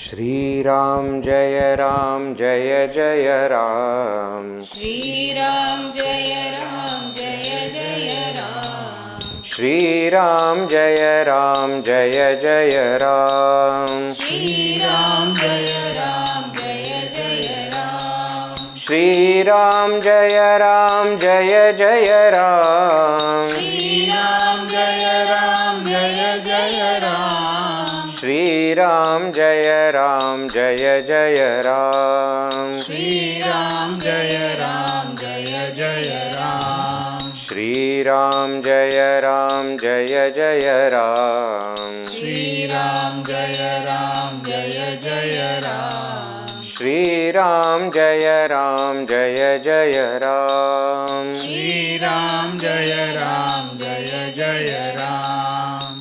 Shriram Jaya Ram Jaya Jaya Ram. Shriram Jaya Ram Jaya Jaya Ram. Shriram Jaya Ram Jaya Jaya Ram. Shriram Jaya Ram Jaya Jaya Ram. Shriram Jaya Ram Jaya Jaya Ram. Shriram Jaya Ram Jaya Jaya Ram. Shriram Jaya Ram Jaya Jaya Ram. Shriram Jaya Ram Jaya Jaya Ram. Shriram Jaya Ram Jaya Jaya Ram. Shriram Jaya Ram Jaya Jaya Ram. Shriram Jaya Ram Jaya Jaya Ram. Shriram Jaya Ram Jaya Jaya Ram.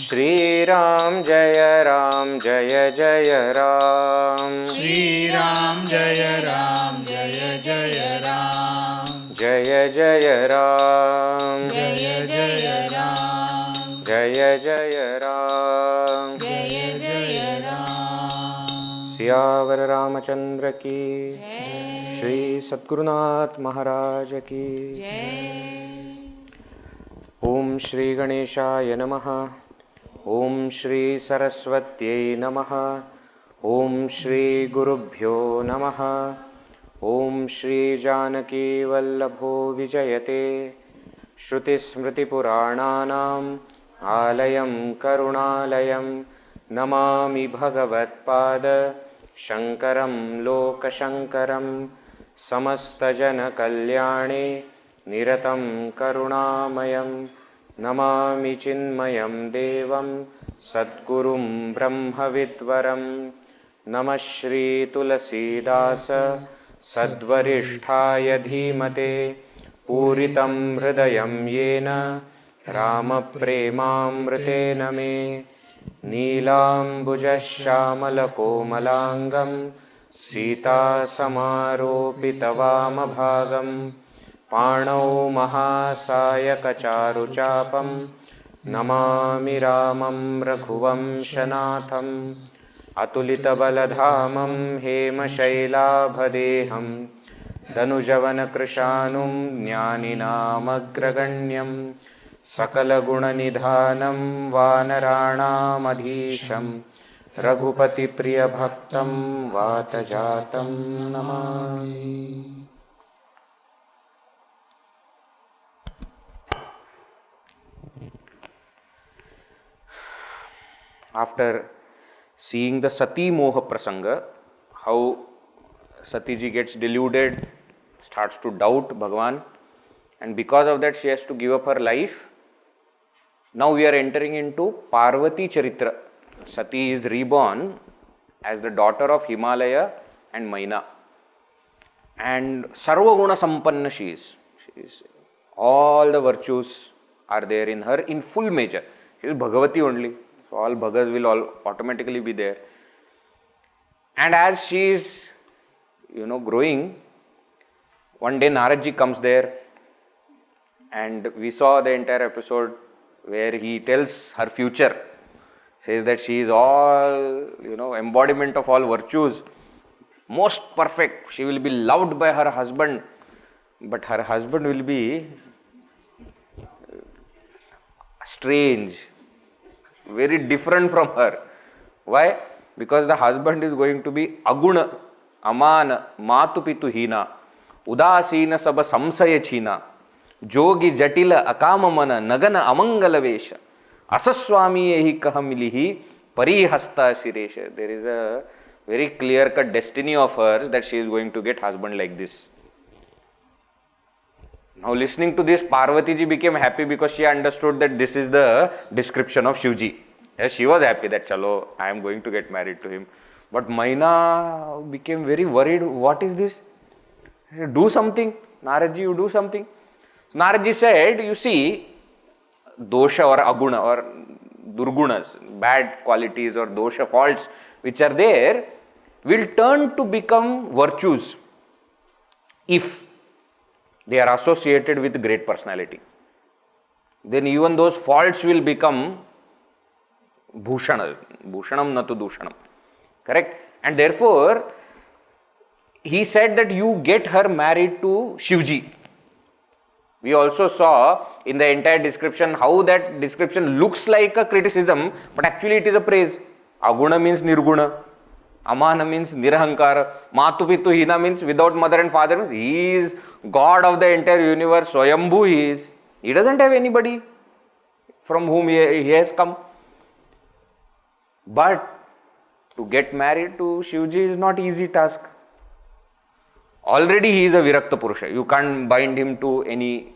Shriram Jaya Ram Jaya Jaya Ram. Shriram Jaya Ram Jaya Jaya Ram. Jaya Jaya Ram. Jaya Jaya Ram. Jaya Jaya Ram. Jaya Jaya Ram. Siyavar Ramchandra की श्री सद्गुरुनाथ महाराज की ओम श्री गणेशाय नमः. ओम श्री सरस्वत्यै नमः. ओम श्री गुरुभ्यो नमः. ओम श्री जानकी वल्लभो विजयते. श्रुतिस्मृतिपुराणानाम् आलयं करुणालयं नमामि भगवत्पाद शंकरं लोकशंकरं. समस्तजनकल्याणे निरतं करुणामयं नमामि चिन्मयं देवं सद्गुरुं ब्रह्मविद्वरं. नमः श्री तुलसीदास सद्वरिष्ठाय धीमते. पूरितं हृदयं येन रामप्रेमामृतेन मे. नीलाम्बुजश्यामलकोमलाङ्गं सीतासमारोपितवामभागं. पाणौ महासायकचारुचापं नमामि रामं रघुवंशनाथम्. अतुलितबलधामं हेमशैलाभदेहं धनुजवनकृशानुं ज्ञानिनामग्रगण्यं. सकलगुणनिधानं वानराणामधीशं रघुपतिप्रियभक्तं वातजातं Namami. After seeing the Sati Moha Prasanga, how Sati ji gets deluded, starts to doubt Bhagavan, and because of that she has to give up her life. Now we are entering into Parvati Charitra. Sati is reborn as the daughter of Himalaya and Maina. And Sarva Guna Sampanna she is. All the virtues are there in her in full measure. She is Bhagavati only. So all Bhagas will all automatically be there. And as she is, growing, one day Narad ji comes there, and we saw the entire episode where he tells her future, says that she is all, embodiment of all virtues, most perfect. She will be loved by her husband, but her husband will be strange, very different from her. Why? Because the husband is going to be aguna, amana, matupitu hina, udasina saba samsaya china, jogi jatila akamamana nagana amangala vesha, asaswami ehi kahamilihi parihasta siresha. There is a very clear-cut destiny of hers that she is going to get husband like this. Now listening to this, Parvati ji became happy because she understood that this is the description of Shivji. Yes, she was happy that chalo, I am going to get married to him. But Maina became very worried. What is this? Do something. Narad ji, you do something. So Narad ji said, you see, dosha or aguna or durgunas, bad qualities or dosha faults which are there, will turn to become virtues if they are associated with great personality. Then even those faults will become bhushanam natu dushanam. Correct? And therefore, he said that you get her married to Shivji. We also saw in the entire description how that description looks like a criticism, but actually it is a praise. Aguna means nirguna. Amana means nirahankara. Matupitu hina means without mother and father. Means he is God of the entire universe. Swayambhu he is. He doesn't have anybody from whom he has come. But to get married to Shivji is not easy task. Already he is a Virakta Purusha. You can't bind him to any,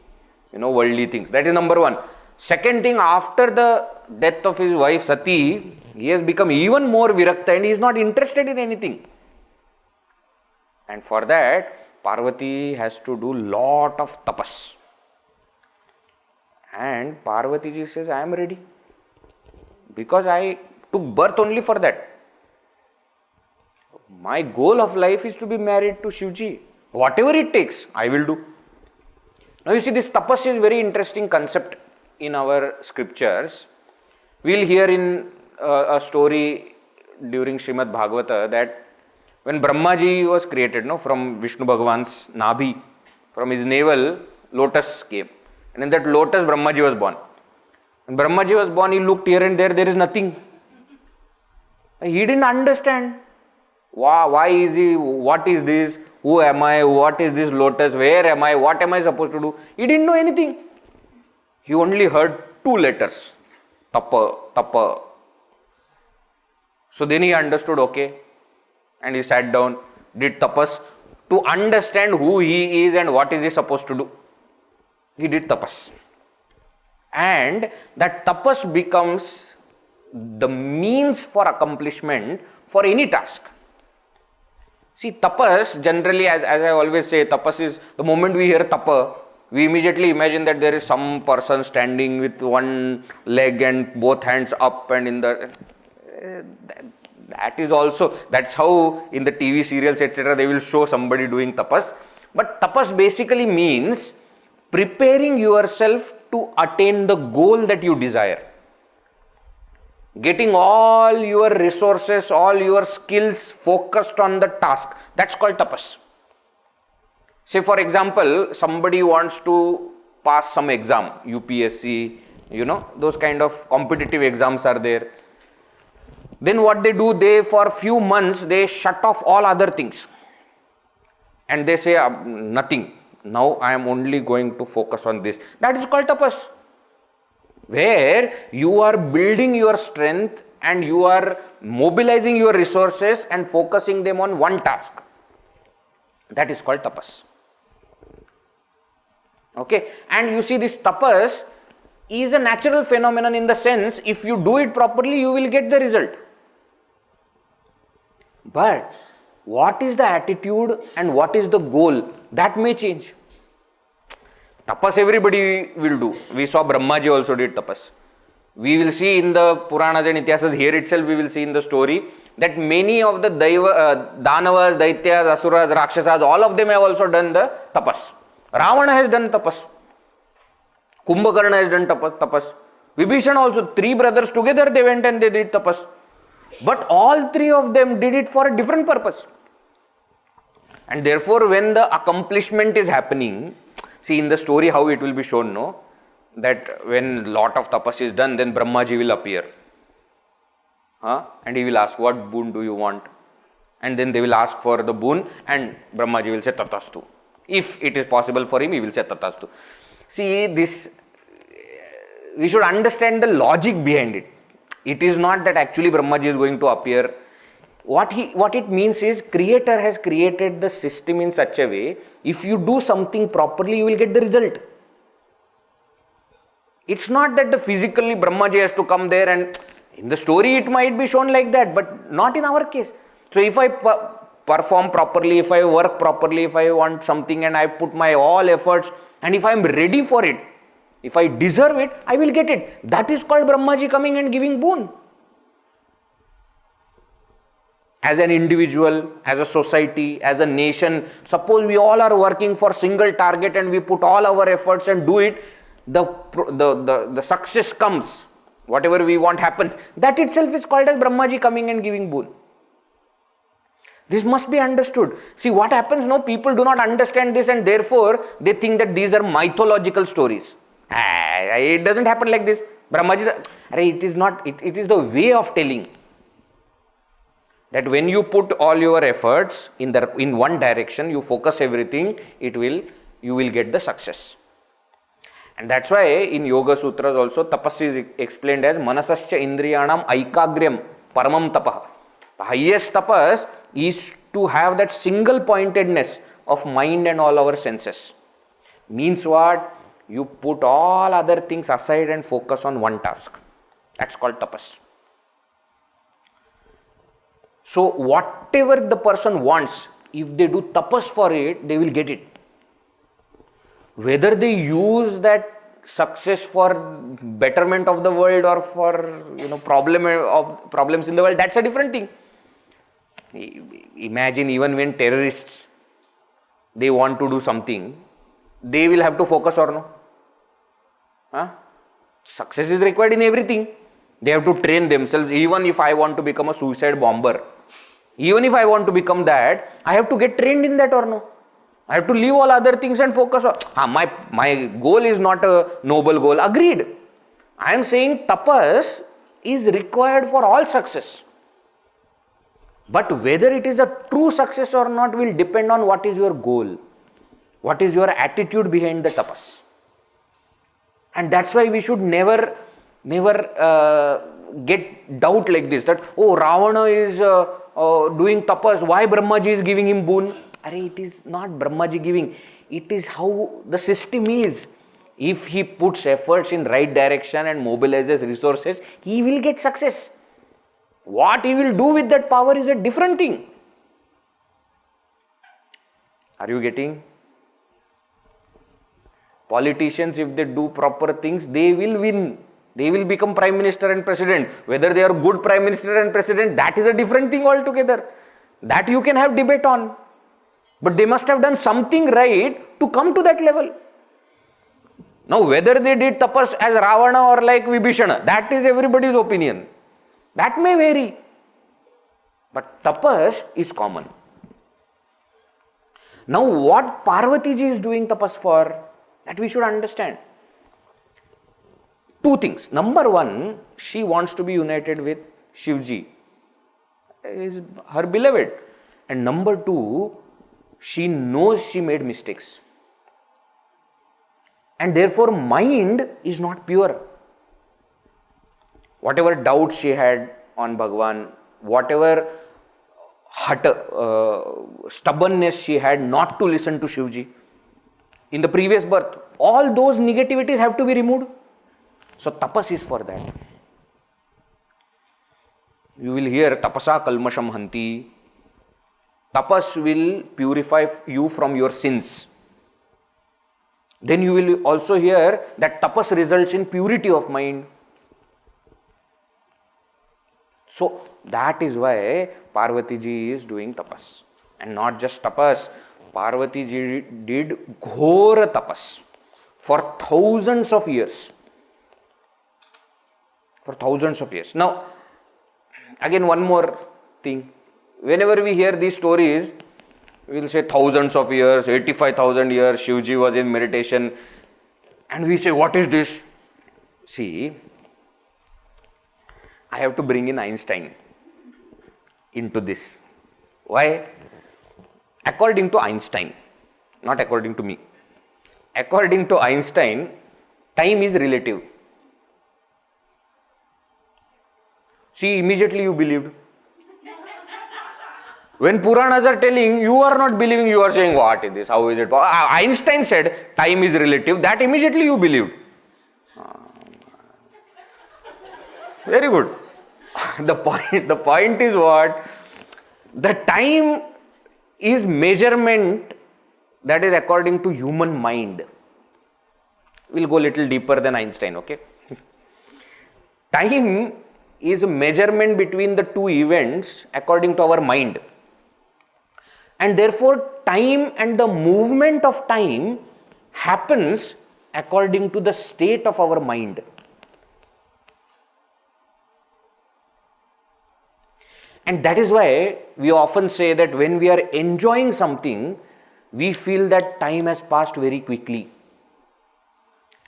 worldly things. That is number one. Second thing, after the death of his wife Sati, he has become even more Virakta and he is not interested in anything. And for that, Parvati has to do lot of tapas. And Parvati ji says, I am ready. Because I took birth only for that. My goal of life is to be married to Shivji. Whatever it takes, I will do. Now you see, this tapas is very interesting concept in our scriptures. We will hear in a story during Srimad Bhagavata that when Brahmaji was created, from Vishnu Bhagavan's Nabhi, from his navel, lotus came. And in that lotus, Brahmaji was born. When Brahmaji was born, he looked here and there is nothing. He didn't understand. Why is he? What is this? Who am I? What is this lotus? Where am I? What am I supposed to do? He didn't know anything. He only heard two letters. Tapa, tapa. So then he understood, okay. And he sat down, did tapas to understand who he is and what is he supposed to do. He did tapas. And that tapas becomes the means for accomplishment for any task. See, tapas generally, as I always say, tapas is, the moment we hear tapa, we immediately imagine that there is some person standing with one leg and both hands up and in the... That is also, that's how in the TV serials, etc., they will show somebody doing tapas. But tapas basically means preparing yourself to attain the goal that you desire. Getting all your resources, all your skills focused on the task. That's called tapas. Say for example, somebody wants to pass some exam, UPSC, those kind of competitive exams are there. Then what they do, for a few months, they shut off all other things. And they say, nothing. Now I am only going to focus on this. That is called tapas. Where you are building your strength and you are mobilizing your resources and focusing them on one task. That is called tapas. Okay. And you see, this tapas is a natural phenomenon in the sense, if you do it properly, you will get the result. But what is the attitude and what is the goal? That may change. Tapas everybody will do. We saw Brahmaji also did tapas. We will see in the Puranas and Itihasas, here itself we will see in the story that many of the Danavas, Daityas, Asuras, Rakshasas, all of them have also done the tapas. Ravana has done tapas. Kumbhakarna has done tapas. Vibhishan also, three brothers together they went and they did tapas. But all three of them did it for a different purpose. And therefore, when the accomplishment is happening, see in the story how it will be shown, that when lot of tapas is done, then Brahmaji will appear. And he will ask, what boon do you want? And then they will ask for the boon and Brahmaji will say tatastu. If it is possible for him, he will say tatastu. See, this, we should understand the logic behind it. It is not that actually Brahmaji is going to appear. What it means is, Creator has created the system in such a way, if you do something properly, you will get the result. It's not that the physically Brahmaji has to come there, and in the story it might be shown like that, but not in our case. So if I perform properly, if I work properly, if I want something and I put my all efforts, and if I am ready for it, if I deserve it, I will get it. That is called Brahmaji coming and giving boon. As an individual, as a society, as a nation, suppose we all are working for single target and we put all our efforts and do it, the success comes, whatever we want happens. That itself is called as Brahmaji coming and giving boon. This must be understood. See what happens now, people do not understand this and therefore they think that these are mythological stories. It doesn't happen like this. Brahmaji, it is not, it is the way of telling. That when you put all your efforts in one direction, you focus everything, you will get the success. And that's why in Yoga Sutras also tapas is explained as manasascha indriyanam aikagryam paramam tapah. The highest tapas is to have that single pointedness of mind and all our senses. Means what? You put all other things aside and focus on one task. That's called tapas. So whatever the person wants, if they do tapas for it, they will get it. Whether they use that success for betterment of the world or for problems in the world, that's a different thing. Imagine even when terrorists, they want to do something, they will have to focus or no? Success is required in everything. They have to train themselves. Even if I want to become a suicide bomber, even if I want to become that, I have to get trained in that or no? I have to leave all other things and focus on, my goal is not a noble goal. Agreed. I am saying tapas is required for all success. But whether it is a true success or not will depend on what is your goal. What is your attitude behind the tapas. And that's why we should never get doubt like this, that, oh, Ravana is doing tapas, why Brahmaji is giving him boon? It is not Brahmaji giving, it is how the system is. If he puts efforts in right direction and mobilizes resources, he will get success. What he will do with that power is a different thing. Are you getting? Politicians, if they do proper things, they will win. They will become Prime Minister and President. Whether they are good Prime Minister and President, that is a different thing altogether. That you can have debate on. But they must have done something right to come to that level. Now, whether they did tapas as Ravana or like Vibhishana, that is everybody's opinion. That may vary. But tapas is common. Now, what Parvati ji is doing tapas for, that we should understand. Two things. Number one, she wants to be united with Shivji, is her beloved. And number two, she knows she made mistakes. And therefore, mind is not pure. Whatever doubts she had on Bhagavan, whatever stubbornness she had not to listen to Shivji in the previous birth, all those negativities have to be removed. So tapas is for that. You will hear tapasa kalmasham hanti. Tapas will purify you from your sins. Then you will also hear that tapas results in purity of mind. So that is why Parvati ji is doing tapas. And not just tapas, Parvati ji did ghora tapas for thousands of years. For thousands of years. Now, again one more thing. Whenever we hear these stories, we will say thousands of years, 85,000 years, Shivji was in meditation. And we say, what is this? See, I have to bring in Einstein into this. Why? According to Einstein, not according to me. According to Einstein, time is relative. See, immediately you believed. When Puranas are telling, you are not believing, you are saying, what is this? How is it? Einstein said, time is relative. That immediately you believed. Very good. The point is what? The time is measurement that is according to human mind. We'll go a little deeper than Einstein, okay? Time is a measurement between the two events according to our mind. And therefore, time and the movement of time happens according to the state of our mind. And that is why we often say that when we are enjoying something, we feel that time has passed very quickly.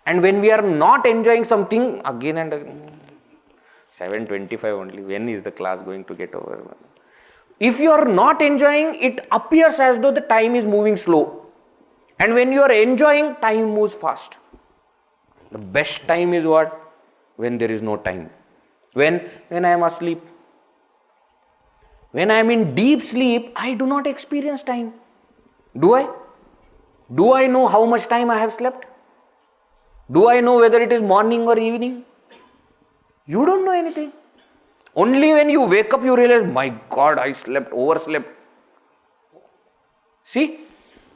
And when we are not enjoying something, again and again, 7:25 only, when is the class going to get over? If you are not enjoying, it appears as though the time is moving slow. And when you are enjoying, time moves fast. The best time is what? When there is no time. When I am asleep. When I am in deep sleep, I do not experience time. Do I? Do I know how much time I have slept? Do I know whether it is morning or evening? You don't know anything. Only when you wake up you realize, my God, I overslept. See?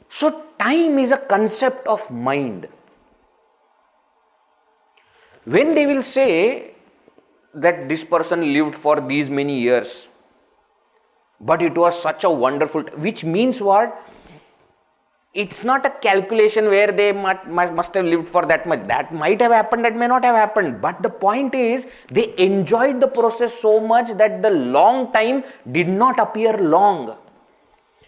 So time is a concept of mind. When they will say that this person lived for these many years, but it was such a wonderful, which means what? It's not a calculation where they must have lived for that much. That might have happened, that may not have happened. But the point is, they enjoyed the process so much that the long time did not appear long.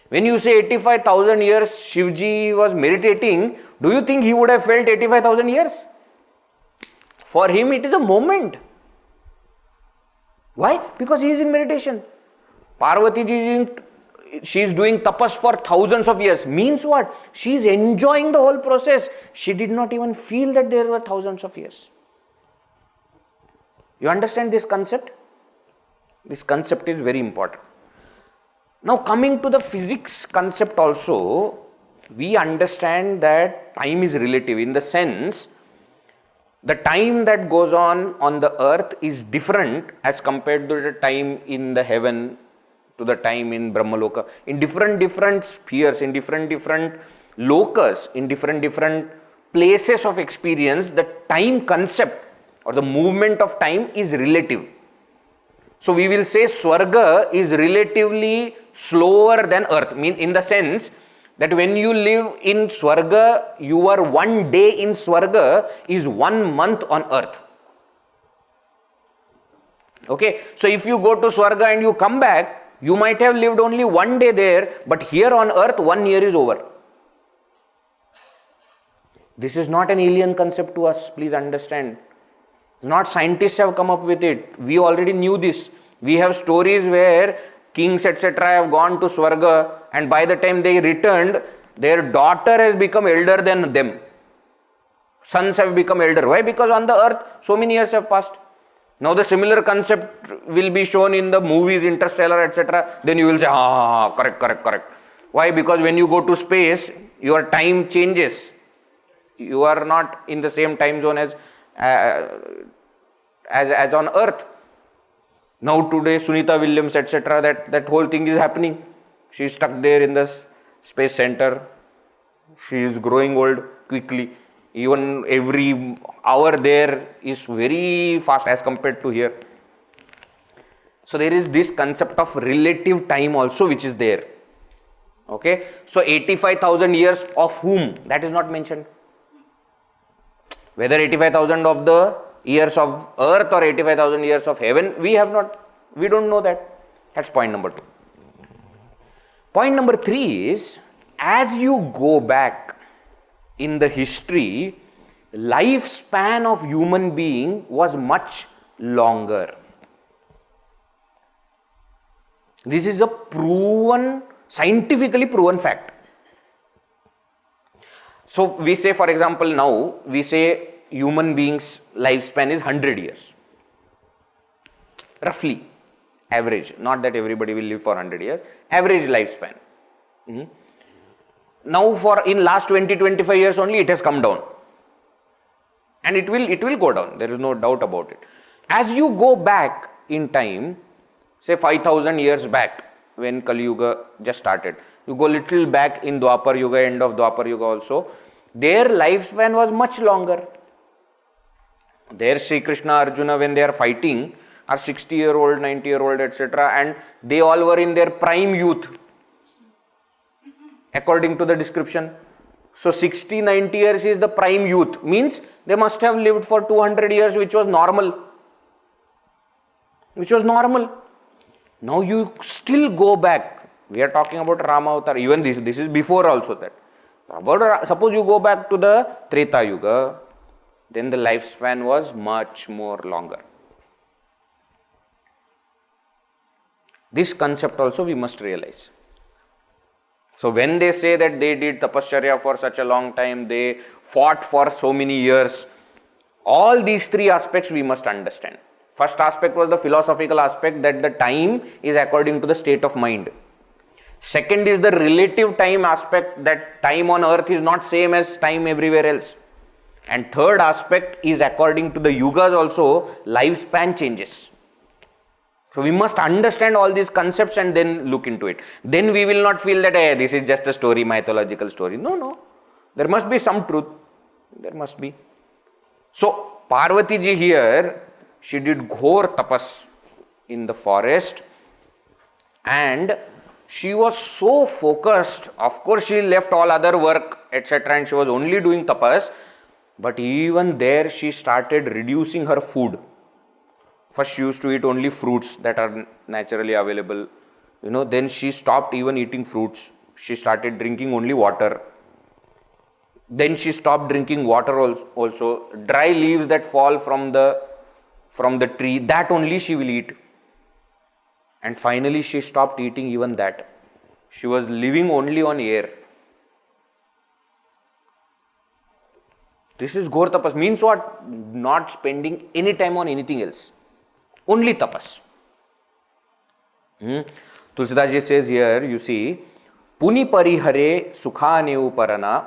When you say 85,000 years Shivji was meditating, do you think he would have felt 85,000 years? For him, it is a moment. Why? Because he is in meditation. Parvati ji, she is doing tapas for thousands of years. Means what? She is enjoying the whole process. She did not even feel that there were thousands of years. You understand this concept? This concept is very important. Now coming to the physics concept also, we understand that time is relative in the sense the time that goes on the earth is different as compared to the time in the heaven, to the time in Brahma Loka. In different spheres, in different lokas, in different places of experience, the time concept or the movement of time is relative. So we will say Swarga is relatively slower than earth, in the sense that when you live in Swarga, your 1 day in Swarga is 1 month on earth. Okay, so if you go to Swarga and you come back, you might have lived only 1 day there, but here on earth 1 year is over. This is not an alien concept to us, please understand. It's not scientists have come up with it. We already knew this. We have stories where kings etc. have gone to Swarga and by the time they returned, their daughter has become elder than them. Sons have become elder. Why? Because on the earth so many years have passed. Now the similar concept will be shown in the movies, Interstellar etc. Then you will say, correct. Why? Because when you go to space, your time changes. You are not in the same time zone as on earth. Now today Sunita Williams etc. that whole thing is happening. She is stuck there in the space center. She is growing old quickly. Even every hour there is very fast as compared to here. So there is this concept of relative time also which is there. Okay. So 85,000 years of whom? That is not mentioned. Whether 85,000 of the years of earth or 85,000 years of heaven, we don't know that. That's point number 2. Point number 3 is, as you go back in the history, lifespan of human being was much longer. This is a scientifically proven fact. So we say, for example, now we say human beings' lifespan is 100 years. Roughly, average. Not that everybody will live for 100 years. Average lifespan. Now in last 20-25 years only it has come down. And it will go down. There is no doubt about it. As you go back in time, say 5,000 years back when Kali Yuga just started. You go little back in Dwapar Yuga, end of Dwapar Yuga also. Their lifespan was much longer. There Sri Krishna, Arjuna, when they are fighting, are 60-year-old, 90-year-old, etc. And they all were in their prime youth, according to the description. So 60-90 years is the prime youth. Means they must have lived for 200 years, which was normal. Now you still go back. We are talking about Rama Avatar. Even this is before also that. Suppose you go back to the Treta Yuga, then the lifespan was much more longer. This concept also we must realize. So when they say that they did tapasya for such a long time, they fought for so many years, all these three aspects we must understand. First aspect was the philosophical aspect, that the time is according to the state of mind. Second is the relative time aspect, that time on earth is not same as time everywhere else. And third aspect is according to the yugas also, lifespan changes. So we must understand all these concepts and then look into it. Then we will not feel that this is just a story, mythological story. No. There must be some truth. There must be. So Parvati ji here, she did ghor tapas in the forest, and she was so focused. Of course, she left all other work, etc., and she was only doing tapas. But even there, she started reducing her food. First, she used to eat only fruits that are naturally available. Then she stopped even eating fruits. She started drinking only water. Then she stopped drinking water also. Dry leaves that fall from the tree, that only she will eat. And finally, she stopped eating even that. She was living only on air. This is ghor tapas. Means what? Not spending any time on anything else. Only tapas. Tulsidas Ji says here, you see, Puni parihare sukhaneu parana,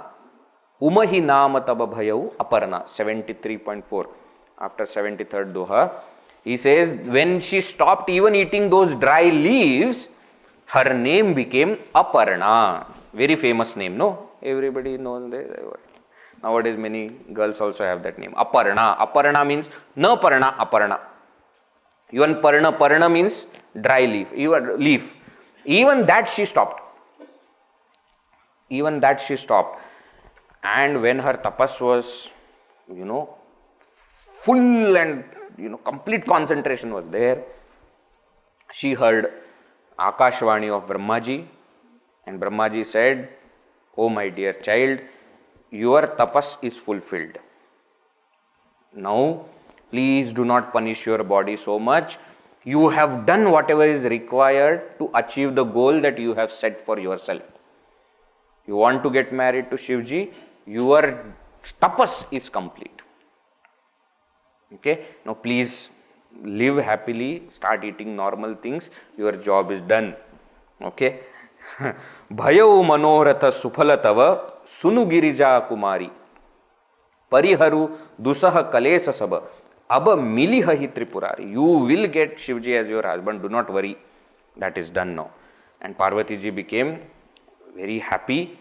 umahi nama taba bhayau aparana, 73.4, after 73rd doha. He says, when she stopped even eating those dry leaves, her name became Aparna. Very famous name, no? Everybody knows that. Nowadays, many girls also have that name. Aparna. Aparna means na parna, aparna. Even parna means dry leaf. Even that she stopped. And when her tapas was, full and, complete concentration was there, she heard Akashvani of Brahmaji, and Brahmaji said, "Oh my dear child, your tapas is fulfilled. Now, please do not punish your body so much. You have done whatever is required to achieve the goal that you have set for yourself. You want to get married to Shivji, your tapas is complete. Okay, now please live happily, start eating normal things, your job is done." Okay. Bhayau manoratha sufalatava sunu girija kumari pariharu dusaha kalesa saba abba milihahi tripurari. You will get Shivji as your husband, do not worry, that is done now. And Parvati ji became very happy,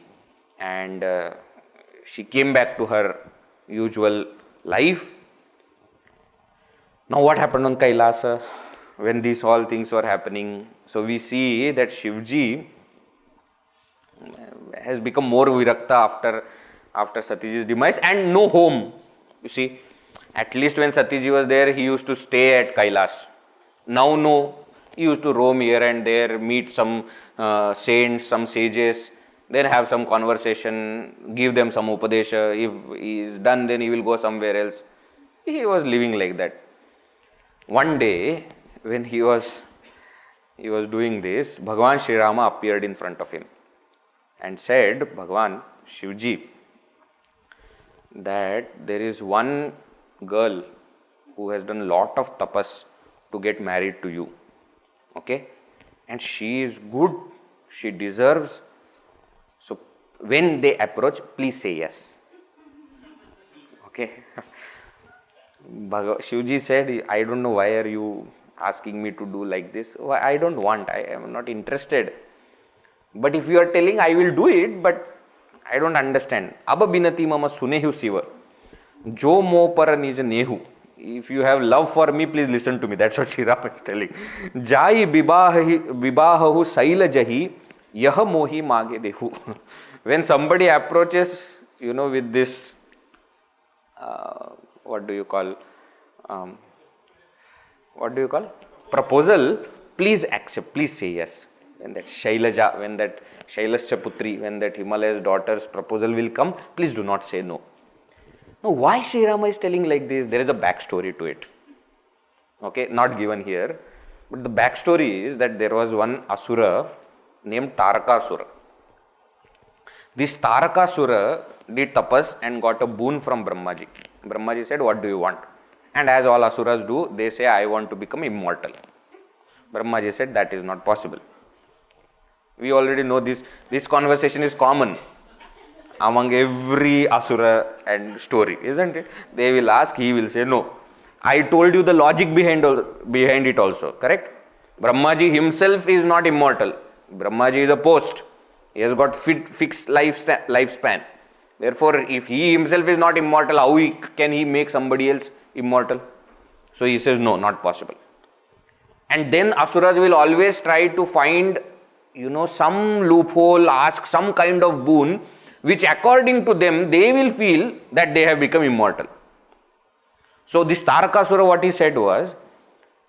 and she came back to her usual life. Now what happened on Kailasa when these all things were happening? So we see that Shivji has become more virakta after Satiji's demise, and no home. You see, at least when Satiji was there, he used to stay at Kailas. Now no, he used to roam here and there, meet some saints, some sages, then have some conversation, give them some upadesha. If he is done, then he will go somewhere else. He was living like that. One day, when he was doing this, Bhagavan Sri Rama appeared in front of him and said, "Bhagavan, Shivji, that there is one girl who has done lot of tapas to get married to you. Okay? And she is good, she deserves. So when they approach, please say yes." Okay? Shivji said, "I don't know why are you asking me to do like this. I don't want, I am not interested. But if you are telling, I will do it, but I don't understand. Abba binati mama sunehu siva. Jo mo para nij nehu." If you have love for me, please listen to me. That's what Shrirama is telling. Jai bibahahu saila jahi yaha mohi mage dehu. When somebody approaches, with this, what do you call? Proposal, please accept, please say yes. When that Shailasya Putri, when that Himalaya's daughter's proposal will come, please do not say no. Now, why Shrirama is telling like this? There is a backstory to it. Okay, not given here. But the backstory is that there was one Asura named Tarakasura. This Tarakasura did tapas and got a boon from Brahmaji. Brahmaji said, what do you want? And as all Asuras do, they say, I want to become immortal. Brahmaji said, that is not possible. We already know this. This conversation is common among every Asura and story, isn't it? They will ask, he will say, no. I told you the logic behind it also, correct? Brahmaji himself is not immortal. Brahmaji is a post. He has got fixed lifespan. Therefore, if he himself is not immortal, how can he make somebody else immortal? So he says, no, not possible. And then Asuras will always try to find, some loophole, ask some kind of boon, which according to them, they will feel that they have become immortal. So this Tarakasura, what he said was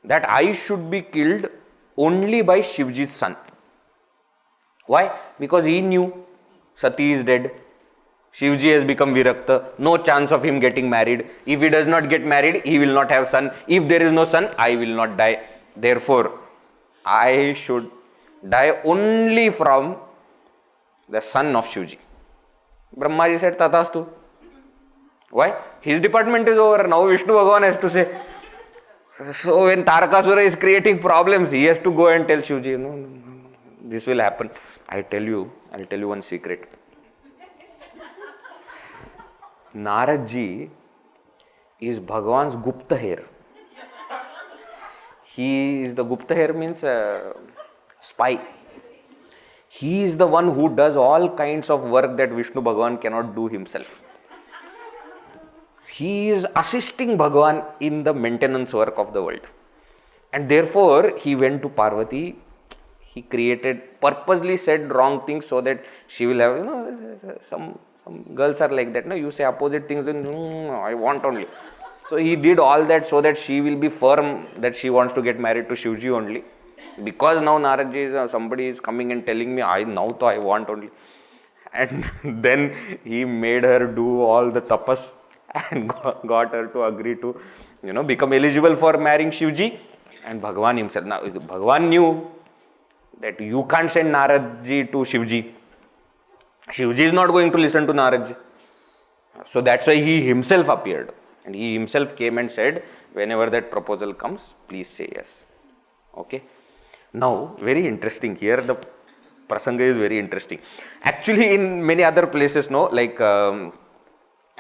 that I should be killed only by Shivji's son. Why? Because he knew Sati is dead. Shivji has become Virakta. No chance of him getting married. If he does not get married, he will not have son. If there is no son, I will not die. Therefore, I should die only from the son of Shivji. Brahmaji said, Tatastu. Why? His department is over. Now Vishnu Bhagavan has to say. So when Tarakasura is creating problems, he has to go and tell Shivji, no, this will happen. I'll tell you one secret. Narad Ji is Bhagavan's Gupta hair. He is the Gupta hair means spy. He is the one who does all kinds of work that Vishnu Bhagavan cannot do himself. He is assisting Bhagavan in the maintenance work of the world. And therefore, he went to Parvati. He purposely said wrong things so that she will have, some girls are like that. No, you say opposite things, then I want only. So he did all that so that she will be firm that she wants to get married to Shivji only. Because now Naradji somebody is coming and telling me, I want only. And then he made her do all the tapas and got her to agree to, become eligible for marrying Shivji. And Bhagavan himself. Now, Bhagavan knew that you can't send Naradji to Shivji. Shivji is not going to listen to Naradji. So that's why he himself appeared. And he himself came and said, whenever that proposal comes, please say yes. Okay. Now, very interesting. Here the prasanga is very interesting. Actually, in many other places, like,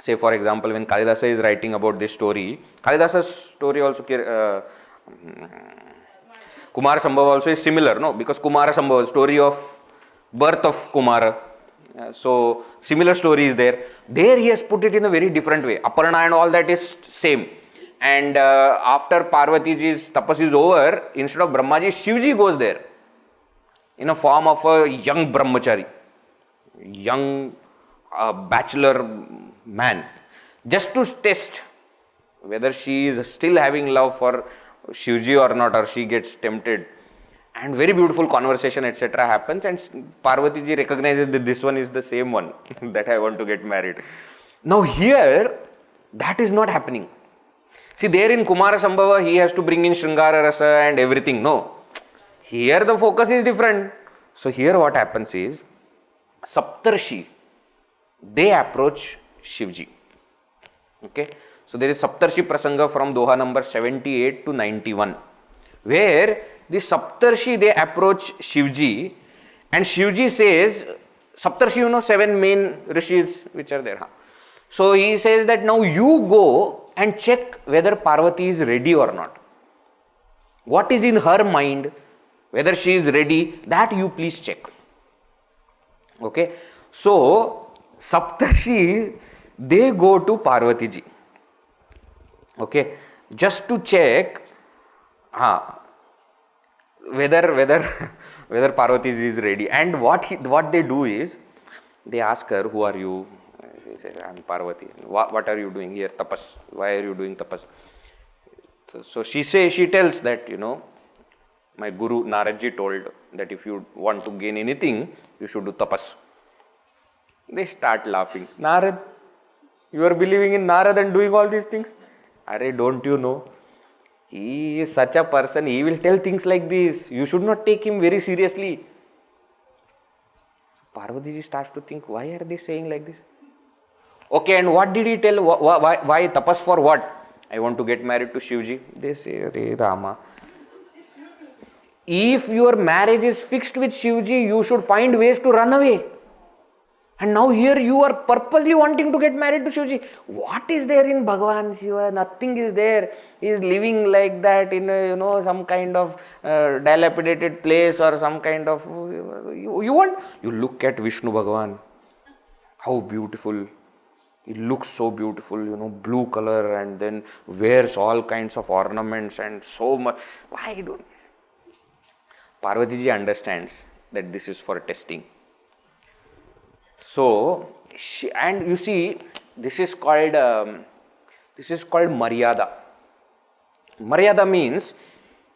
say for example, when Kalidasa is writing about this story, Kalidasa's story also, Kumara Sambhava also is similar, because Kumara Sambhava, story of birth of Kumara. So, similar story is there. There he has put it in a very different way. Aparna and all that is same. And after Parvati ji's tapas is over, instead of Brahmaji, Shivji goes there in a form of a young brahmachari, young bachelor man, just to test whether she is still having love for Shivji or not, or she gets tempted. And very beautiful conversation, etc. happens, and Parvati ji recognizes that this one is the same one that I want to get married. Now here, that is not happening. See, there in Kumara Sambhava, he has to bring in Shringara Rasa and everything. No. Here the focus is different. So here what happens is, Saptarshi, they approach Shivji. Okay. So there is Saptarshi Prasanga from Doha number 78 to 91, where the Saptarshi, they approach Shivji, and Shivji says, Saptarshi, 7 main rishis which are there. So he says that now you go and check whether Parvati is ready or not. What is in her mind, whether she is ready, that you please check. Okay. So Saptarshi, they go to Parvati ji. Okay. Just to check whether Parvati is ready. And what they do is, they ask her, who are you? She says, I am Parvati. What are you doing here? Tapas. Why are you doing tapas? So she tells that, My Guru Naradji told that if you want to gain anything, you should do tapas. They start laughing. Narad, you are believing in Narad and doing all these things? Arey, don't you know? He is such a person, he will tell things like this. You should not take him very seriously. So Parvati ji starts to think, why are they saying like this? Okay, and what did he tell? Why tapas for what? I want to get married to Shivji. They say, Re Rama, if your marriage is fixed with Shivji, you should find ways to run away. And now here you are purposely wanting to get married to Shivji. What is there in Bhagavan Shiva? Nothing is there. He is living like that in a, some kind of dilapidated place or some kind of... You look at Vishnu Bhagavan. How beautiful. He looks so beautiful, blue color, and then wears all kinds of ornaments and so much. Why don't... Parvati ji understands that this is for testing. So, and you see, this is called Maryada. Maryada means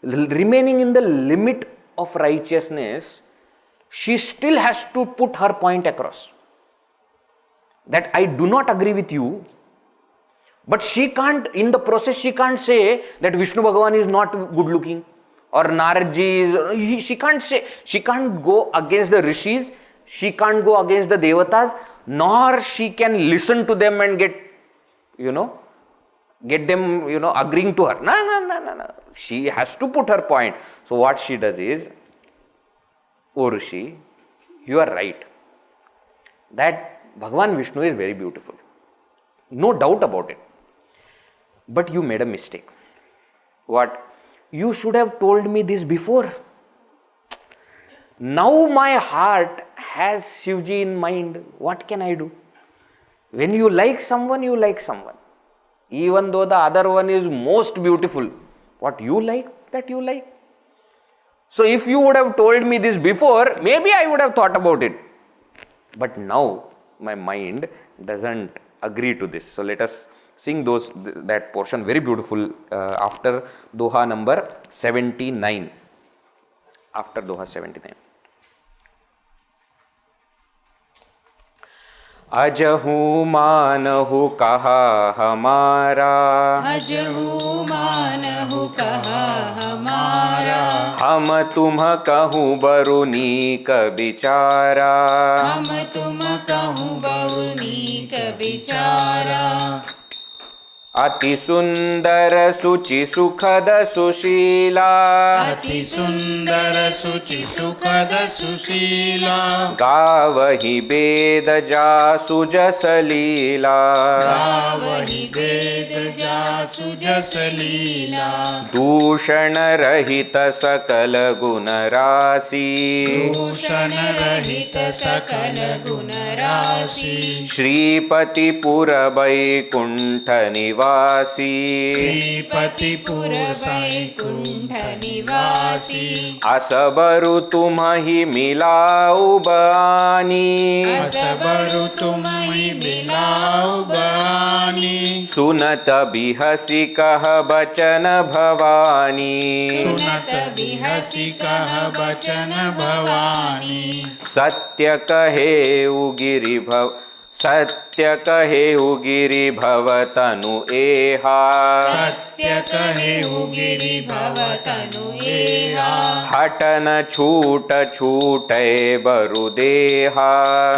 remaining in the limit of righteousness. She still has to put her point across. That I do not agree with you, but she can't, in the process, she can't say that Vishnu Bhagavan is not good looking or Naradji is, she can't say, she can't go against the rishis, she can't go against the devatas, nor she can listen to them and get them, agreeing to her. No. She has to put her point. So what she does is, O Rishi, you are right. That Bhagavan Vishnu is very beautiful. No doubt about it. But you made a mistake. What? You should have told me this before. Now my heart has Shivji in mind. What can I do? When you like someone, you like someone. Even though the other one is most beautiful. What you like, that you like. So if you would have told me this before, maybe I would have thought about it. But now my mind doesn't agree to this. So let us sing that portion, very beautiful, after Doha number 79. After Doha 79. अजहू मानहु कहा हमारा, अजहू मानहु कहा हमारा, हम तुम कहूँ बरुनीक बिचारा, हम तुम कहूँ बरुनीक बिचारा। अति सुंदर सुचि सुखद सुशीला, अति सुंदर सुचि सुखद सुशीला, गावहि वेद जासु जस लीला, गावहि वेद जासु जस लीला, दूषण रहित सकल गुण राशि, दूषण रहित सकल गुण राशि, श्रीपतिपुर वैकुंठ निवासी, श्रीपतिपुर वैकुंठ निवासी, असबरु तुम्हि मिलाऊ बानी, असबरु तुम्हि मिलाऊ बानी, सुनत बिहसि कह बचन भवानी, सुनत बिहसि कह बचन भवानी, सत्य कहे उगिरि भव तनु एहा, सत्य कहे गिरि भव तनु एहा, हटन छूट छूटे बरुदेहा,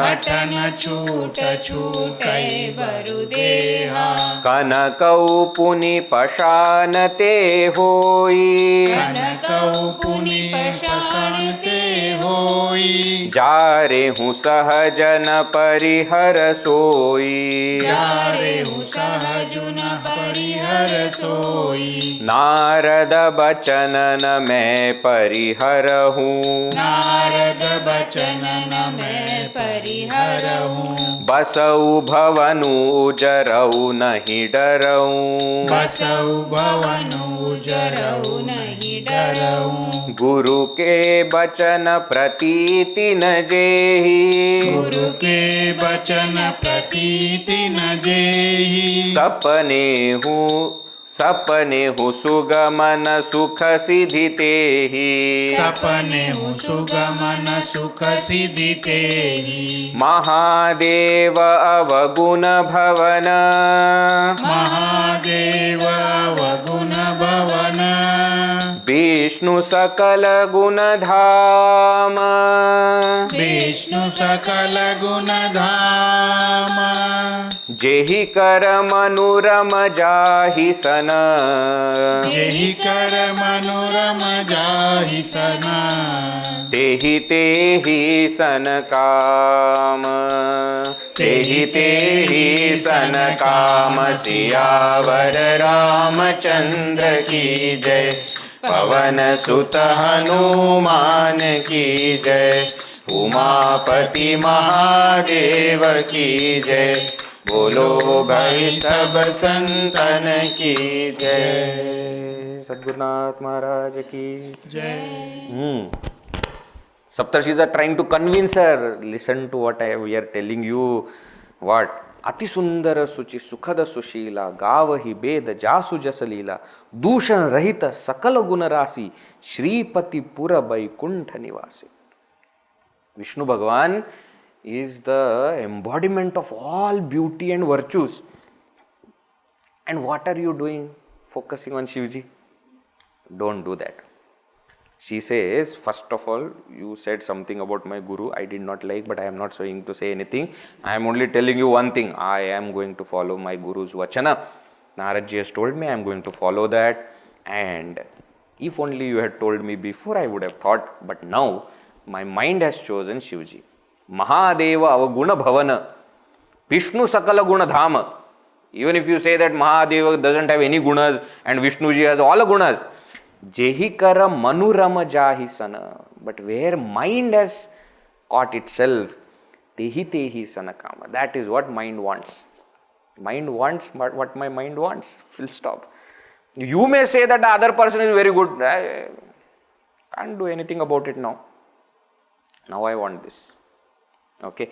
हटन छूट छूटे बरुदेहा, कनकौ पुनि पशानते होई, कनकौ पुनि पशानते होई, जारे हूँ सहजन परिहर सोई, जारेहु सहजुन परिहर सोई, नारद बचनन मैं परिहरहूँ, नारद बचनन मैं परिहरहूँ, बसऊ भवनु उजरऊ नहीं डरऊँ, बसऊ भवनु जरऊ नहीं डरऊ, गुरु के बचन प्रतीति न जेहि, गुरु के बचन प्रतीति न जेहि, सपने हूँ सुगमन सुख सिद्धि तेहि। सपने हूँ सुगमन सुख सिद्धि तेहि। महादेव अवगुण भवन। महादेव अवगुण भवन। विष्णु सकल गुण धाम। विष्णु सकल गुण धाम। जेहि कर मनोरम जाहि सन। जेहि कर मनोरम जाहि सन। तेहि तेहि सन काम। तेहि तेहि सन काम। सियावर रामचंद्र की जय। पवन सुत हनुमान की जय। उमापति महादेव की जय। बोलो भाई सब संतन की जय। सद्गुरुनाथ महाराज की जय। Saptarshis are trying to convince her. Listen to what we are telling you. What? Ati sundara suchi sukhada sushila gavahi beda jasu jasalila dushan rahita sakala gunarasi Shripati pura vaikuntha nivasi. Vishnu Bhagavan is the embodiment of all beauty and virtues. And what are you doing? Focusing on Shivji? Don't do that. She says, first of all, you said something about my guru I did not like, but I am not going to say anything. I am only telling you one thing. I am going to follow my guru's vachana. Narad ji has told me I am going to follow that. And if only you had told me before, I would have thought. But now, my mind has chosen Shivji. Mahadeva avaguna bhavana. Vishnu sakala guna dhama. Even if you say that Mahadeva doesn't have any gunas and Vishnuji has all gunas. Jehi kara manurama jahi sana. But where mind has caught itself, tehi tehi sana kama. That is what mind wants. Mind wants what my mind wants. Full stop. You may say that the other person is very good. I can't do anything about it now. Now I want this. Okay.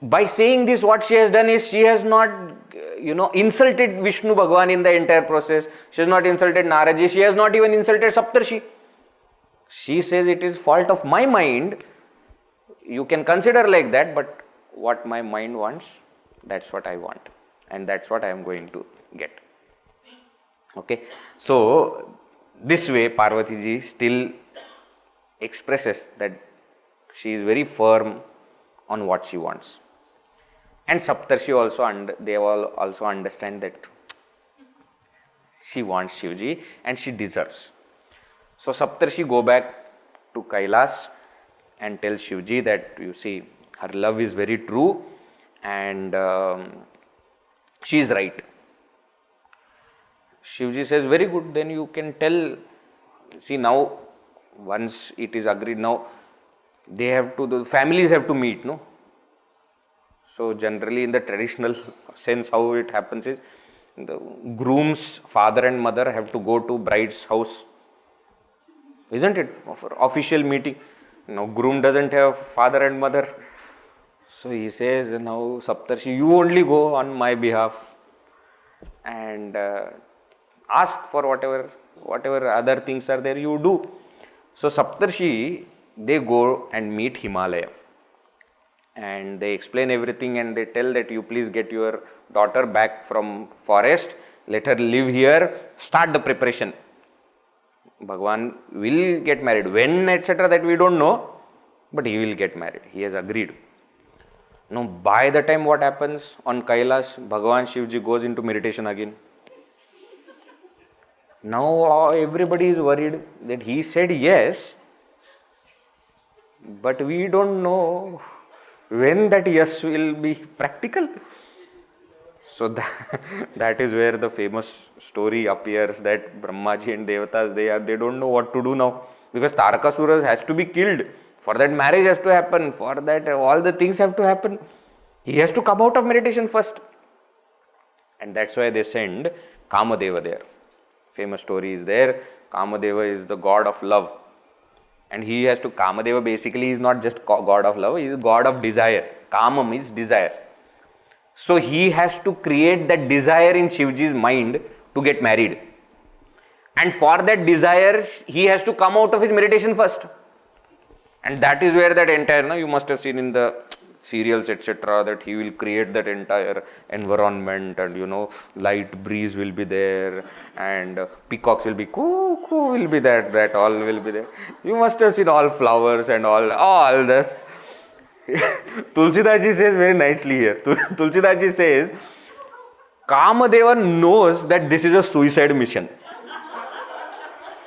By saying this, what she has done is she has not, insulted Vishnu Bhagavan in the entire process. She has not insulted Narad. She has not even insulted Saptarshi. She says it is fault of my mind. You can consider like that, but what my mind wants, that's what I want. And that's what I am going to get. Okay. So, this way Parvati ji still expresses that she is very firm on what she wants. And Saptarshi also, they all also understand that she wants Shivji and she deserves. So Saptarshi go back to Kailas and tell Shivji that, you see, her love is very true and she is right. Shivji says, very good, then you can tell. See, now, once it is agreed, now the families have to meet, no? So generally in the traditional sense how it happens is the groom's father and mother have to go to bride's house. Isn't it? For official meeting. Now groom doesn't have father and mother. So he says, now Saptarshi, you only go on my behalf and ask for whatever other things are there, you do. So Saptarshi, they go and meet Himalaya. And they explain everything and they tell that you please get your daughter back from forest, let her live here, start the preparation. Bhagavan will get married. When, etc., that we don't know, but he will get married. He has agreed. Now, by the time what happens on Kailas, Bhagavan Shivji goes into meditation again. Now, everybody is worried that he said yes, but we don't know when that yes will be practical. So that is where the famous story appears that Brahmaji and Devatas, they don't know what to do now. Because Tarakasura has to be killed. For that marriage has to happen. For that all the things have to happen. He has to come out of meditation first. And that's why they send Kamadeva there. Famous story is there. Kamadeva is the god of love. And he has to, Kamadeva basically is not just god of love, he is god of desire. Kama means desire. So he has to create that desire in Shivji's mind to get married. And for that desire, he has to come out of his meditation first. And that is where that entire, you must have seen in the serials, etc., that he will create that entire environment, and light breeze will be there, and peacocks will be coo will be there, that all will be there. You must have seen all flowers and all this. Tulsidas Ji says very nicely here. Tulsidas Ji says, Kamadeva knows that this is a suicide mission.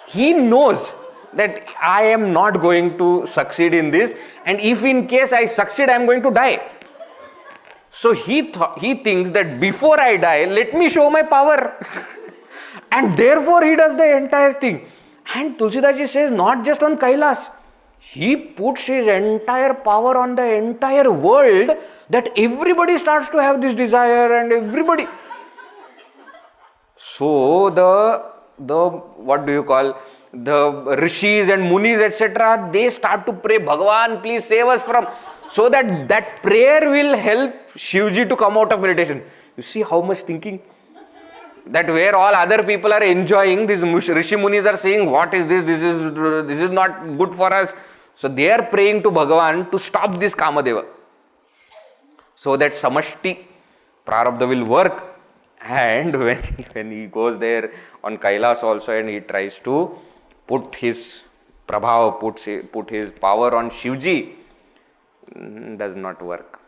He knows that I am not going to succeed in this, and if in case I succeed, I am going to die. So he thinks that before I die, let me show my power. And therefore he does the entire thing. And Tulsidas Ji says, not just on Kailas, he puts his entire power on the entire world, that everybody starts to have this desire, and everybody. So the what do you call, the rishis and munis, etc., they start to pray, Bhagavan, please save us from, so that prayer will help Shivji to come out of meditation. You see how much thinking? That where all other people are enjoying, these rishi munis are saying, what is this? This is not good for us. So they are praying to Bhagavan to stop this Kamadeva, so that samashti prarabdha will work. And when he goes there on Kailas also, and he tries to put his prabhav, put his power on Shivji, does not work.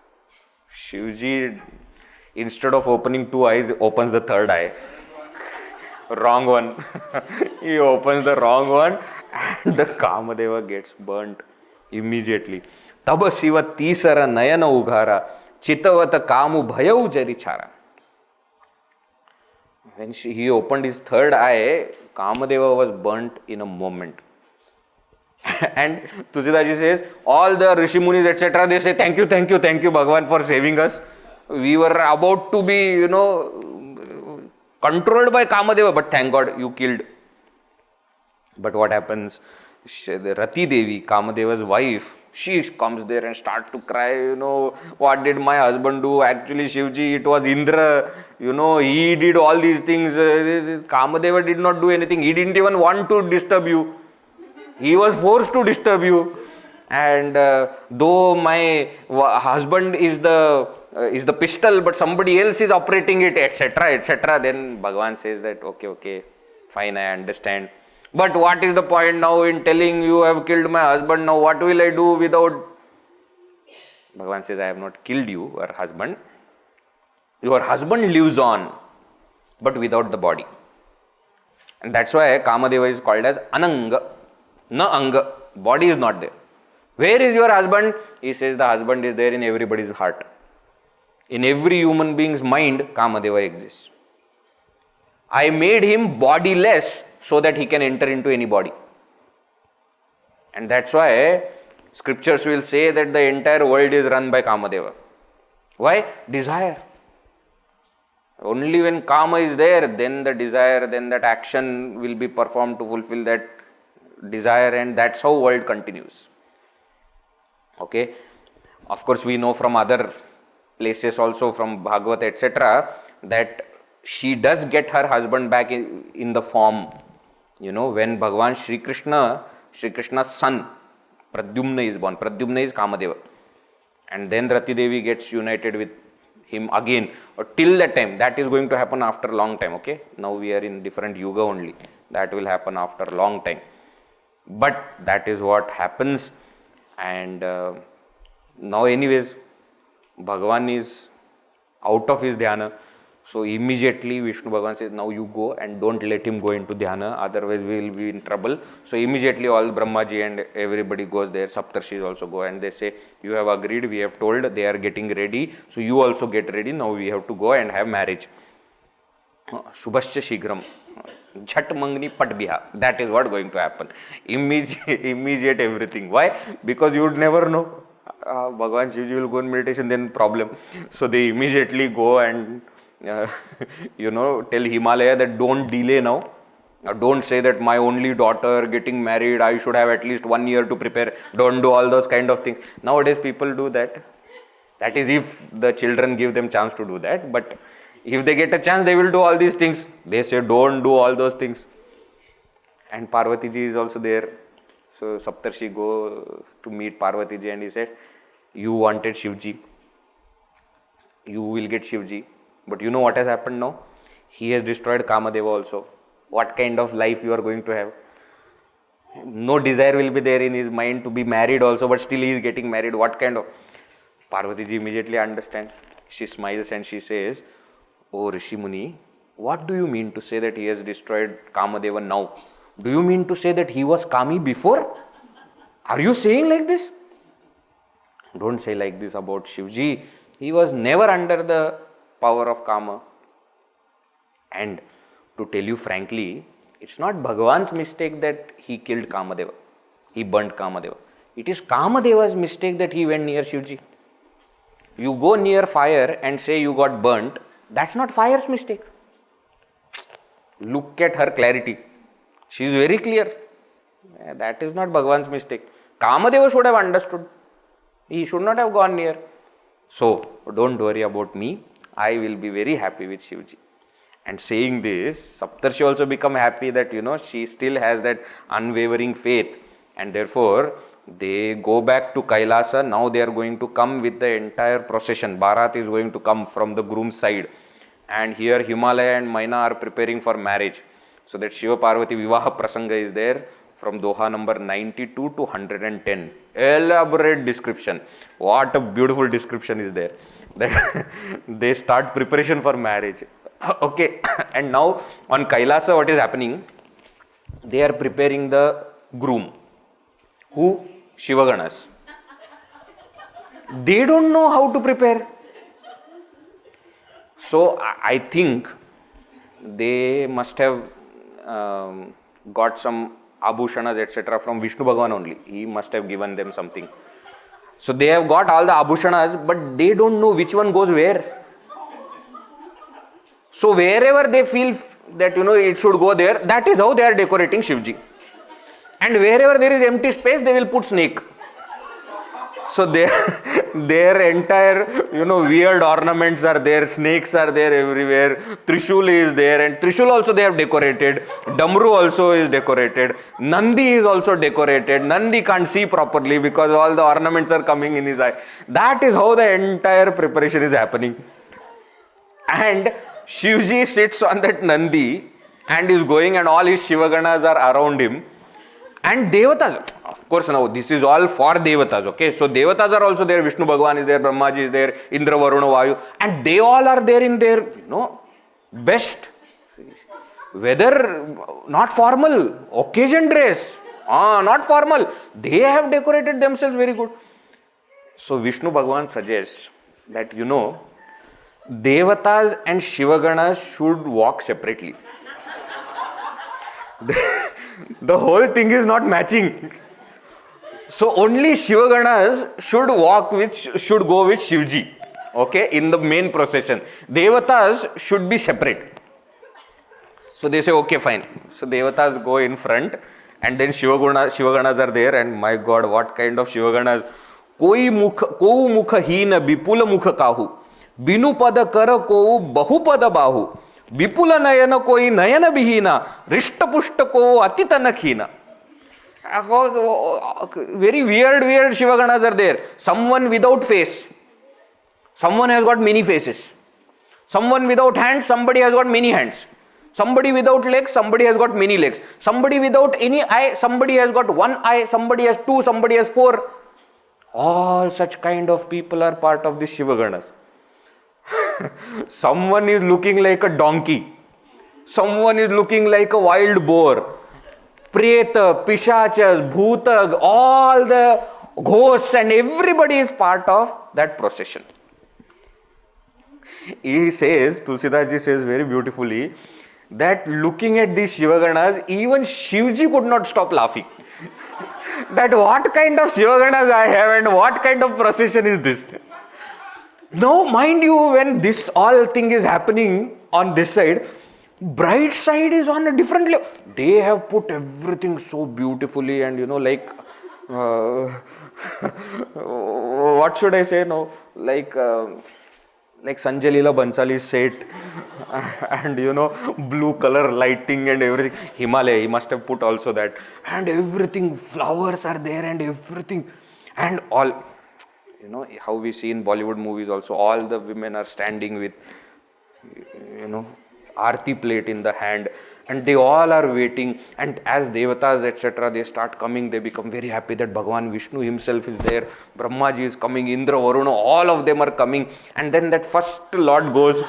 Shivji, instead of opening two eyes, opens the third eye. Wrong one. He opens the wrong one, and the Kamadeva gets burnt immediately. Taba Shiva Tisara Nayana Ughara Chitavata Kamu Bhayau Jarichara. When he opened his third eye, Kamadeva was burnt in a moment. And Tulsidas Ji says, all the Rishi Munis, etc., they say, thank you, Bhagavan, for saving us. We were about to be, controlled by Kamadeva, but thank God you killed. But what happens? The Rati Devi, Kamadeva's wife, she comes there and starts to cry, what did my husband do? Actually, Shivji, it was Indra, he did all these things. Kamadeva did not do anything. He didn't even want to disturb you. He was forced to disturb you. And though my husband is the pistol, but somebody else is operating it, etc., then Bhagavan says that, okay, fine, I understand. But what is the point now in telling you have killed my husband? Now what will I do without? Bhagavan says, I have not killed you, your husband. Your husband lives on, but without the body. And that's why Kamadeva is called as Ananga, na Anga. Body is not there. Where is your husband? He says the husband is there in everybody's heart. In every human being's mind, Kamadeva exists. I made him bodiless so that he can enter into any body. And that's why scriptures will say that the entire world is run by Kamadeva. Why? Desire. Only when Kama is there, then the desire, then that action will be performed to fulfill that desire, and that's how world continues. Okay. Of course, we know from other places also, from Bhagavad, etc., that she does get her husband back in the form. When Bhagavan Sri Krishna's son, Pradyumna is born. Pradyumna is Kamadeva. And then Rati Devi gets united with him again. Or till that time, that is going to happen after a long time. Okay. Now we are in different yuga only. That will happen after a long time. But that is what happens. And now anyways, Bhagavan is out of his dhyana. So immediately Vishnu Bhagavan says, now you go and don't let him go into dhyana, otherwise we will be in trouble. So immediately all Brahmaji and everybody goes there, Saptarshis also go, and they say, you have agreed, we have told, they are getting ready, so you also get ready, now we have to go and have marriage. Shubhascha Shigram, Jhat Mangni Pat Biha, that is what going to happen. Immediate everything. Why? Because you would never know. Bhagavan Shivji will go in meditation, then problem. So they immediately go and tell Himalaya that don't delay now. Don't say that my only daughter getting married, I should have at least 1 year to prepare. Don't do all those kind of things. Nowadays people do that. That is if the children give them chance to do that. But If they get a chance, they will do all these things. They say, don't do all those things. And Parvati ji is also there. So Saptarshi go to meet Parvati ji and he said, you wanted Shivji. You will get Shivji. But you know what has happened now? He has destroyed Kamadeva also. What kind of life you are going to have? No desire will be there in his mind to be married also, but still he is getting married. What kind of? Parvati ji immediately understands. She smiles and she says, oh Rishi Muni, what do you mean to say that he has destroyed Kamadeva now? Do you mean to say that he was Kami before? Are you saying like this? Don't say like this about Shivji. He was never under the power of Kama. And to tell you frankly, it's not Bhagavan's mistake that he killed Kamadeva. He burnt Kamadeva. It is Kamadeva's mistake that he went near Shivji. You go near fire and say you got burnt, that's not fire's mistake. Look at her clarity. She is very clear. That is not Bhagavan's mistake. Kamadeva should have understood. He should not have gone near. So, don't worry about me. I will be very happy with Shivji. And saying this, Saptarshi also become happy that, she still has that unwavering faith. And therefore, they go back to Kailasa. Now they are going to come with the entire procession. Bharat is going to come from the groom's side. And here Himalaya and Maina are preparing for marriage. So that Shiva Parvati Vivah Prasanga is there from Doha number 92 to 110. Elaborate description. What a beautiful description is there. That they start preparation for marriage. Okay, and now on Kailasa what is happening? They are preparing the groom. Who? Shivaganas. They don't know how to prepare. So I think they must have got some abhushanas etc. from Vishnu Bhagavan only. He must have given them something. So they have got all the abhushanas, but they don't know which one goes where. So wherever they feel that it should go there, that is how they are decorating Shivji. And wherever there is empty space, they will put snake. So their entire weird ornaments are there, snakes are there everywhere, Trishul is there, and Trishul also they have decorated, Damru also is decorated, Nandi is also decorated. Nandi can't see properly because all the ornaments are coming in his eye. That is how the entire preparation is happening. And Shivji sits on that Nandi and is going, and all his Shivaganas are around him. And Devatas, of course now this is all for Devatas, okay. So Devatas are also there, Vishnu Bhagavan is there, Brahmaji is there, Indra, Varuna, Vayu, and they all are there in their, best. Whether not formal, occasion dress, not formal, they have decorated themselves very good. So Vishnu Bhagavan suggests that, Devatas and Shivaganas should walk separately. The whole thing is not matching. So only Shivaganas should go with Shivji, okay, in the main procession. Devatas should be separate. So they say, okay, fine. So Devatas go in front, and then Shivaganas are there, and my God, what kind of Shivaganas? Koi mukha hina bipula mukha kahu. Binu pada kara ko bahupada bahu. Vipula nayana koi nayana bihina. Rishta pushta ko atitana khina. Very weird Shivaganas are there. Someone without face. Someone has got many faces. Someone without hands, somebody has got many hands. Somebody without legs, somebody has got many legs. Somebody without any eye, somebody has got one eye, somebody has two, somebody has four. All such kind of people are part of the Shivaganas. Someone is looking like a donkey. Someone is looking like a wild boar. Preta, Pishachas, Bhuta, all the ghosts and everybody is part of that procession. He says, Tulsidas Ji says very beautifully, that looking at these Shivaganas, even Shivji could not stop laughing. That what kind of Shivaganas I have and what kind of procession is this? Now, mind you, when this all thing is happening on this side, bride side is on a different level. They have put everything so beautifully and what should I say now? Like like Sanjay Leela Bhansali's set and blue color lighting and everything. Himalaya, he must have put also that, and everything, flowers are there and everything, and all, how we see in Bollywood movies also, all the women are standing with Aarti plate in the hand, and they all are waiting, and as Devatas etc. they start coming, they become very happy that Bhagavan Vishnu himself is there, Brahma ji is coming, Indra, Varuna, all of them are coming, and then that first lot goes,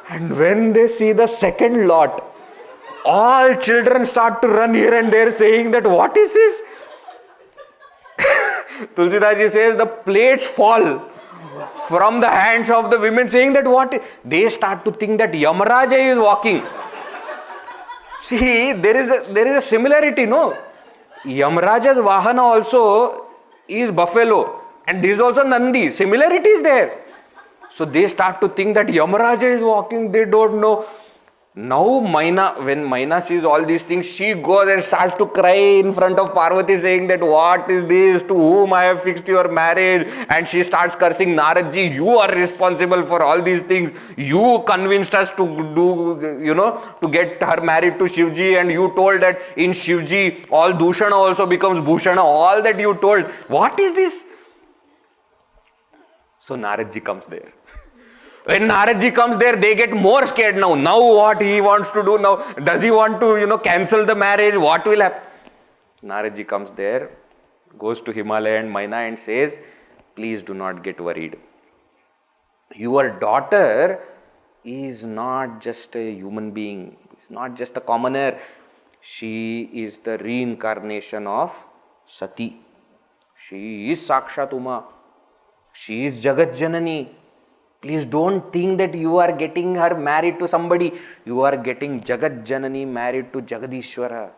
and when they see the second lot, all children start to run here and there saying that what is this? Tulsidas Ji says the plates fall from the hands of the women, saying that what? They start to think that Yamaraja is walking. See, there is a similarity, no? Yamaraja's Vahana also is buffalo, and this is also Nandi. Similarity is there. So they start to think that Yamaraja is walking, they don't know. Now when Maina sees all these things, she goes and starts to cry in front of Parvati, saying that what is this, to whom I have fixed your marriage, and she starts cursing Narad ji, you are responsible for all these things, you convinced us to to get her married to Shivji, and you told that in Shivji all Dushana also becomes Bhushana, all that you told, what is this? So Narad ji comes there. When Narad ji comes there, they get more scared now. Now what he wants to do now? Does he want to, cancel the marriage? What will happen? Narad ji comes there, goes to Himalaya and Maina and says, please do not get worried. Your daughter is not just a human being. It's not just a commoner. She is the reincarnation of Sati. She is Sakshat Uma. She is Jagat Janani. Please don't think that you are getting her married to somebody. You are getting Jagat Janani married to Jagadishwara.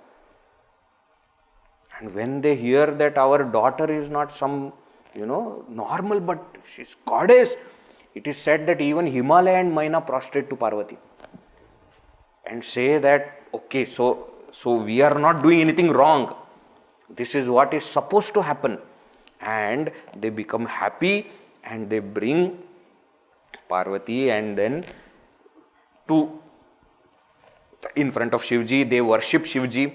And when they hear that our daughter is not some, normal, but she's goddess, it is said that even Himalaya and Maina prostrate to Parvati and say that, okay, so we are not doing anything wrong. This is what is supposed to happen. And they become happy and they bring Parvati and then in front of Shivji, they worship Shivji.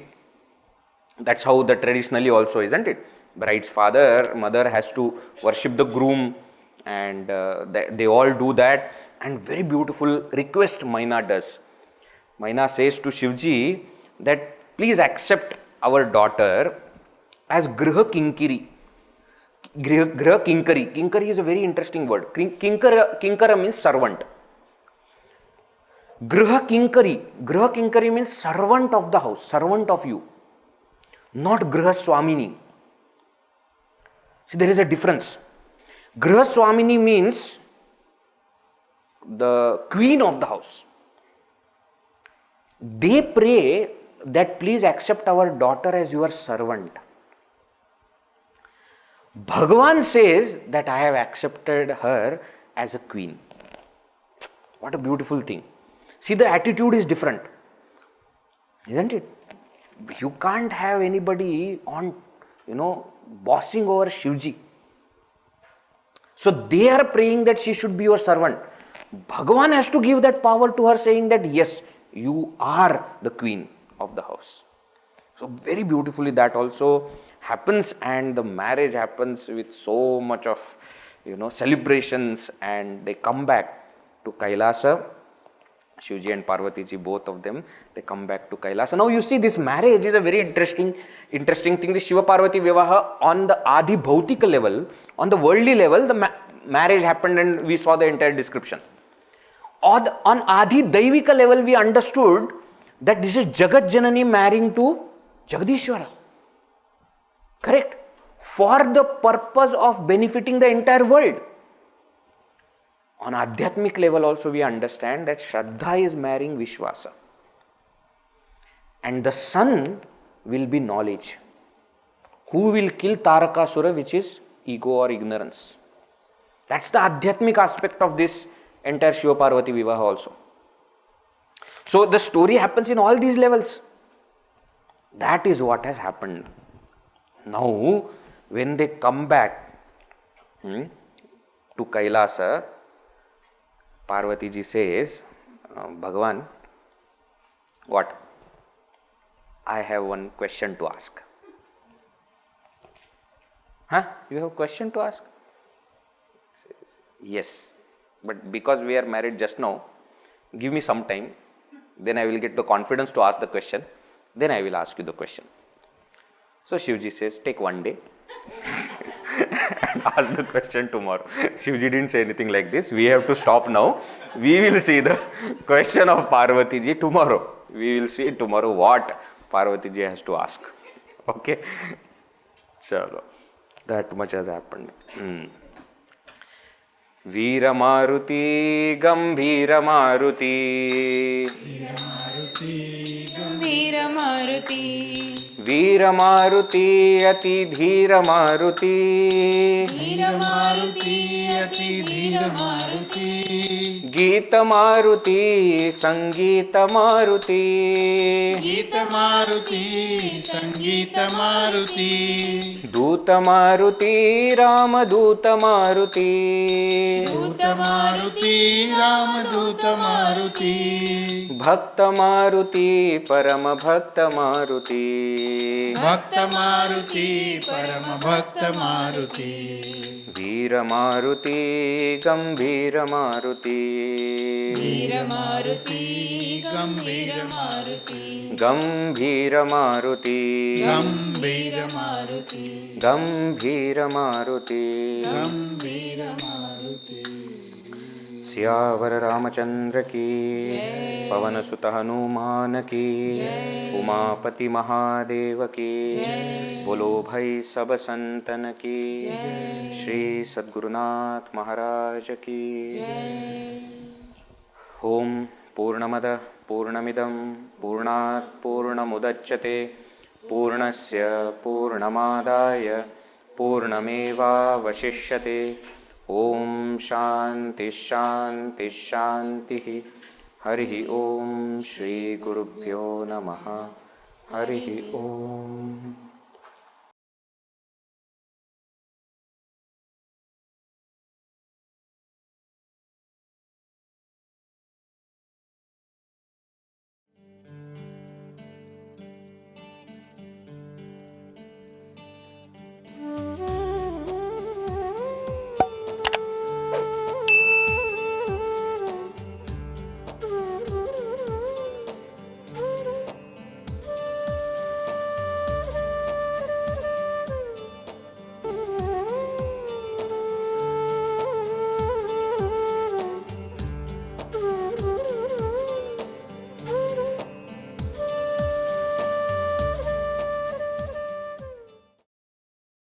That's how the traditionally also, isn't it? Bride's mother has to worship the groom, and they all do that. And very beautiful request Maina does. Maina says to Shivji that please accept our daughter as Griha Kinkari. Griha Kinkari. Kinkari is a very interesting word. Kinkara means servant. Griha Kinkari. Griha Kinkari means servant of the house, servant of you. Not Griha Swamini. See, there is a difference. Griha Swamini means the queen of the house. They pray that please accept our daughter as your servant. Bhagavan says that I have accepted her as a queen. What a beautiful thing. See, the attitude is different, isn't it? You can't have anybody on, bossing over Shivji. So they are praying that she should be your servant. Bhagavan has to give that power to her, saying that yes, you are the queen of the house. So very beautifully that also happens, and the marriage happens with so much of celebrations, and they come back to Kailasa. Shivji and Parvati ji, both of them, they come back to Kailasa. Now you see, this marriage is a very interesting thing. The Shiva Parvati Vivaha on the Adi Bhautika level, on the worldly level, the marriage happened and we saw the entire description. On Adidaivika level, we understood that this is Jagat Janani marrying to Jagadishwara. Correct? For the purpose of benefiting the entire world. On Adhyatmic level also we understand that Shraddha is marrying Vishwasa. And the son will be knowledge. Who will kill Tarakasura, which is ego or ignorance. That's the Adhyatmic aspect of this entire Shiva Parvati Vivaha also. So the story happens in all these levels. That is what has happened. Now, when they come back to Kailasa, Parvati ji says, Bhagavan, what? I have one question to ask. Huh? You have a question to ask? Yes. But because we are married just now, give me some time. Then I will get the confidence to ask the question. Then I will ask you the question. So Shivji says, take one day. And ask the question tomorrow. Shivji didn't say anything like this. We have to stop now. We will see the question of Parvati ji tomorrow. We will see tomorrow what Parvati ji has to ask. Okay? Chalo. That much has happened. Veera Maruti, Gambhira Maruti. Veera Maruti. Veera Maruti, Ati Dhira Maruti. Veera Maruti, Ati Dhira Maruti. Geeta Maruti, Sangeeta Maruti. Geeta Maruti, Sangeeta Maruti. Duta Maruti, Rama Duta Maruti. Duta Maruti, Rama Duta Maruti. Bhakta Maruti, Parama Bhakta Maruti. Bhakta Maruti, Parama Bhakta Maruti. Veera Maruti, Gambhira Maruti. Veera Maruti, Gambhira Maruti. Gambhira Maruti. Gambhira Maruti. Gambhira Maruti. Gambhira Maruti. Siyavar Ramchandra की, पवन सुत हनुमान की, उमापति महादेव की, बोलो भाई सब संतन की, श्री सद्गुरुनाथ महाराज की। ओम पूर्णमद पूर्णमिदं पूर्णात् पूर्णमुदच्यते पूर्णस्य पूर्णमादाय पूर्णमेवावशिष्यते। ओम शांति शांति शांति। हरि ओम श्री गुरुभ्यो नमः। हरि ओम।